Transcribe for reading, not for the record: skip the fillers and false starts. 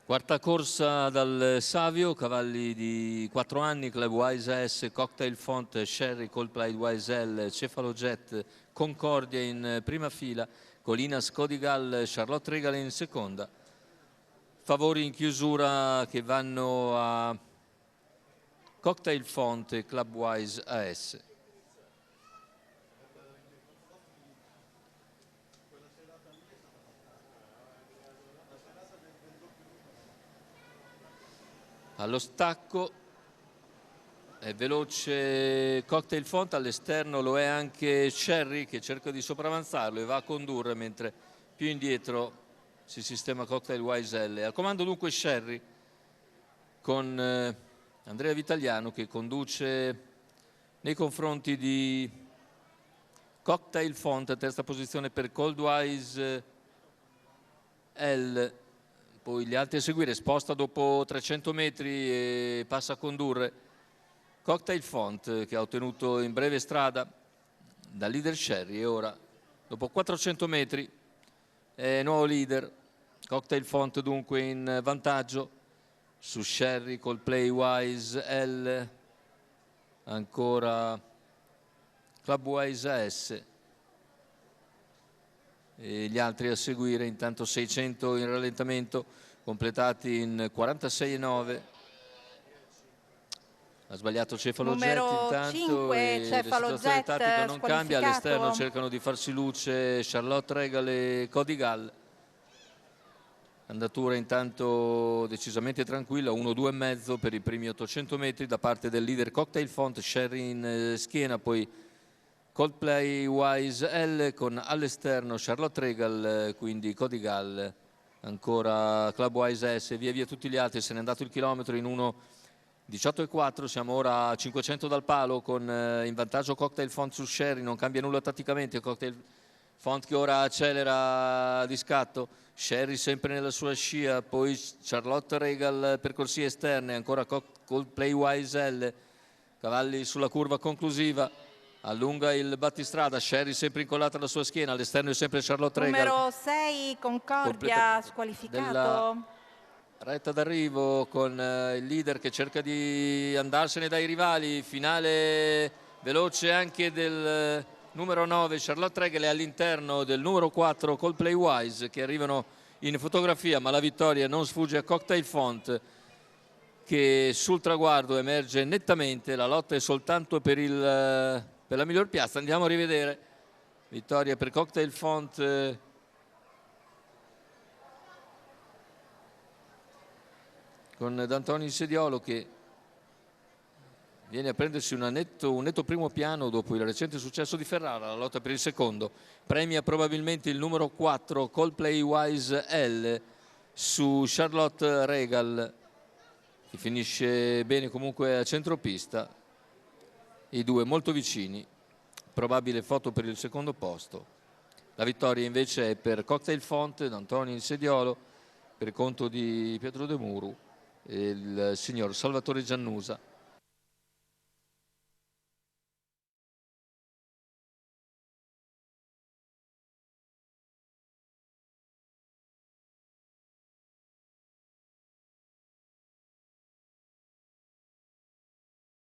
Quarta corsa dal Savio, cavalli di 4 anni, Club Wise S, Cocktail Font, Sherry, Coldplay Wise L, Cefalojet, Concordia in prima fila, Colinas Codigal, Charlotte Regal in seconda. Favori in chiusura che vanno a Cocktail Font e Club Wise AS. Allo stacco è veloce Cocktail Font, all'esterno lo è anche Sherry che cerca di sopravanzarlo e va a condurre, mentre più indietro si sistema Cocktail Wise L. Al comando dunque Sherry con Andrea Vitaliano che conduce nei confronti di Cocktail Font, terza posizione per Cold Wise L. Poi gli altri a seguire, sposta dopo 300 metri e passa a condurre Cocktail Font che ha ottenuto in breve strada dal leader Sherry e ora dopo 400 metri è nuovo leader. Cocktail Font dunque in vantaggio su Sherry, Coldplay Wise L, ancora Club Wise AS e gli altri a seguire. Intanto 600 in rallentamento completati in 46,9. Ha sbagliato Cefalojet intanto 5, e la situazione tattica non cambia. All'esterno cercano di farsi luce Charlotte Regal e Codigal. Andatura intanto decisamente tranquilla, 1-2,5 per i primi 800 metri da parte del leader Cocktail Font, Sherry in schiena, poi Coldplay Wise L con all'esterno Charlotte Regal, quindi Codigal, ancora Club Wise S, via via tutti gli altri. Se n'è andato il chilometro in 1:18,4, siamo ora a 500 dal palo con in vantaggio Cocktail Font su Sherry, non cambia nulla tatticamente. Cocktail Font che ora accelera di scatto, Sherry sempre nella sua scia, poi Charlotte Regal per corsie esterne, ancora Coldplay Wise L, cavalli sulla curva conclusiva, allunga il battistrada, Sherry sempre incollata alla sua schiena, all'esterno è sempre Charlotte Regal. Numero 6 Concordia squalificato. Retta d'arrivo con il leader che cerca di andarsene dai rivali, finale veloce anche del numero 9 Charlotte Regal e all'interno del numero 4 Coldplay Wise che arrivano in fotografia, ma la vittoria non sfugge a Cocktail Font che sul traguardo emerge nettamente. La lotta è soltanto per la miglior piazza. Andiamo a rivedere. Vittoria per Cocktail Font con D'Antoni Sediolo che viene a prendersi un netto primo piano dopo il recente successo di Ferrara. La lotta per il secondo premia probabilmente il numero 4 Coldplay Wise L su Charlotte Regal che finisce bene comunque a centropista, i due molto vicini, probabile foto per il secondo posto. La vittoria invece è per Cocktail Font, D'Antoni Sediolo per conto di Pietro De Muru e il signor Salvatore Giannusa.